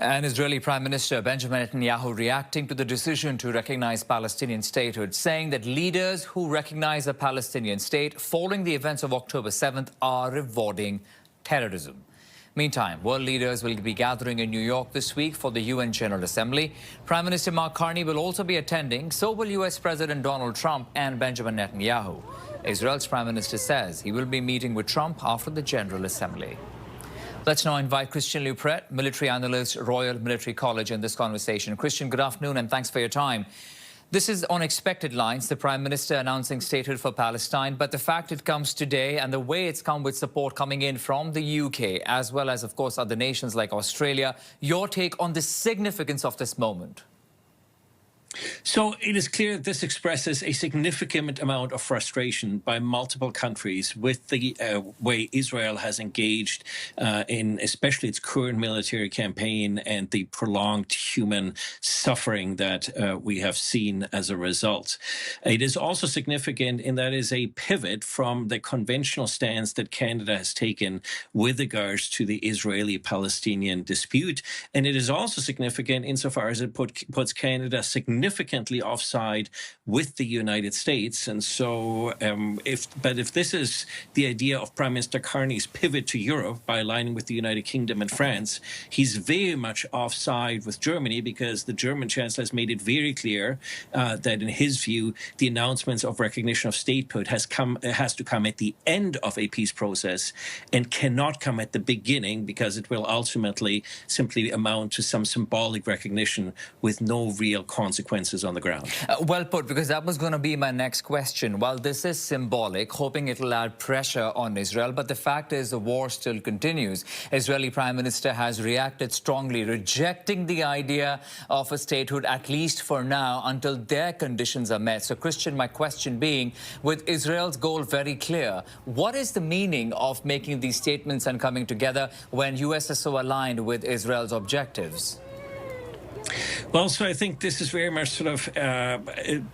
And Israeli Prime Minister Benjamin Netanyahu reacting to the decision to recognize Palestinian statehood, saying that leaders who recognize a Palestinian state following the events of October 7th are rewarding terrorism. Meantime, world leaders will be gathering in New York this week for the UN General Assembly. Prime Minister Carney will also be attending, so will US President Donald Trump and Benjamin Netanyahu. Israel's Prime Minister says he will be meeting with Trump after the General Assembly. Let's now invite Christian Leuprecht, military analyst, Royal Military College, in this conversation. Christian, good afternoon and thanks for your time. This is on expected lines, the Prime Minister announcing statehood for Palestine, but the fact it comes today and the way it's come with support coming in from the UK, as well as, of course, other nations like Australia, your take on the significance of this moment? So it is clear that this expresses a significant amount of frustration by multiple countries with the way Israel has engaged in especially its current military campaign and the prolonged human suffering that we have seen as a result. It is also significant in that it is a pivot from the conventional stance that Canada has taken with regards to the Israeli-Palestinian dispute. And it is also significant insofar as it puts Canada significantly offside with the United States. And so if this is the idea of Prime Minister Carney's pivot to Europe by aligning with the United Kingdom and France, he's very much offside with Germany, because the German Chancellor has made it very clear that in his view, the announcements of recognition of statehood has to come at the end of a peace process and cannot come at the beginning, because it will ultimately simply amount to some symbolic recognition with no real consequences on the ground. Well put, because that was going to be my next question. While this is symbolic, hoping it will add pressure on Israel, but the fact is the war still continues. Israeli Prime Minister has reacted strongly, rejecting the idea of a statehood, at least for now, until their conditions are met. So, Christian, my question being, with Israel's goal very clear, what is the meaning of making these statements and coming together when US is so aligned with Israel's objectives? Well, so I think this is very much sort of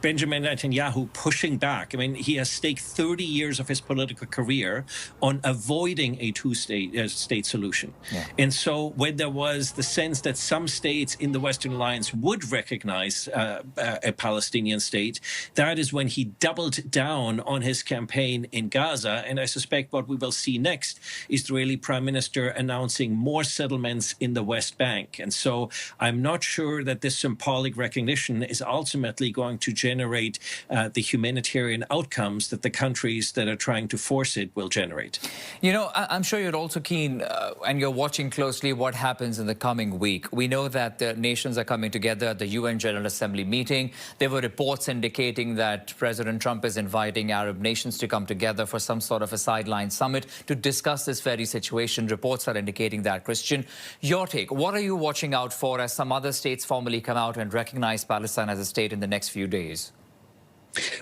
Benjamin Netanyahu pushing back. I mean, he has staked 30 years of his political career on avoiding a two-state solution. Yeah. And so when there was the sense that some states in the Western Alliance would recognize a Palestinian state, that is when he doubled down on his campaign in Gaza. And I suspect what we will see next is the Israeli Prime Minister announcing more settlements in the West Bank. And so I'm not sure that this symbolic recognition is ultimately going to generate the humanitarian outcomes that the countries that are trying to force it will generate. You know, I'm sure you're also keen, and you're watching closely what happens in the coming week. We know that the nations are coming together at the UN General Assembly meeting. There were reports indicating that President Trump is inviting Arab nations to come together for some sort of a sideline summit to discuss this very situation. Reports are indicating that. Christian, your take, what are you watching out for as some other states formally come out and recognize Palestine as a state in the next few days?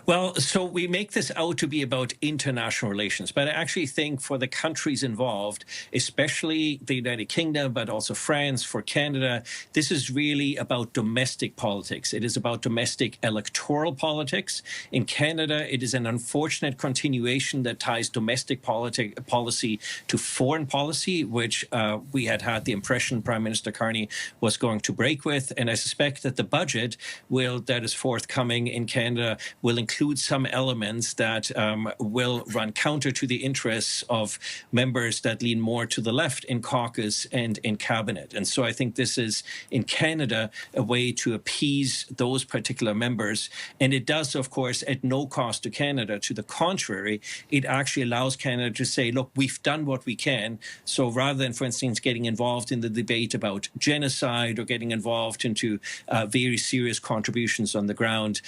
Well, so we make this out to be about international relations, but I actually think for the countries involved, especially the United Kingdom, but also France, for Canada, this is really about domestic politics. It is about domestic electoral politics. In Canada, it is an unfortunate continuation that ties domestic policy to foreign policy, which we had the impression Prime Minister Carney was going to break with. And I suspect that the budget that is forthcoming in Canada will include some elements that will run counter to the interests of members that lean more to the left in caucus and in cabinet. And so I think this is, in Canada, a way to appease those particular members. And it does, of course, at no cost to Canada. To the contrary, it actually allows Canada to say, look, we've done what we can. So rather than, for instance, getting involved in the debate about genocide or getting involved into very serious contributions on the ground,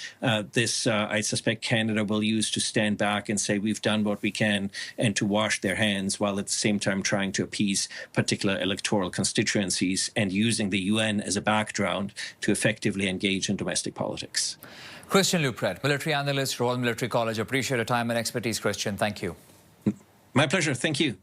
I suspect Canada will use to stand back and say we've done what we can and to wash their hands, while at the same time trying to appease particular electoral constituencies and using the UN as a background to effectively engage in domestic politics. Christian Leuprecht, military analyst, Royal Military College. Appreciate your time and expertise, Christian. Thank you. My pleasure. Thank you.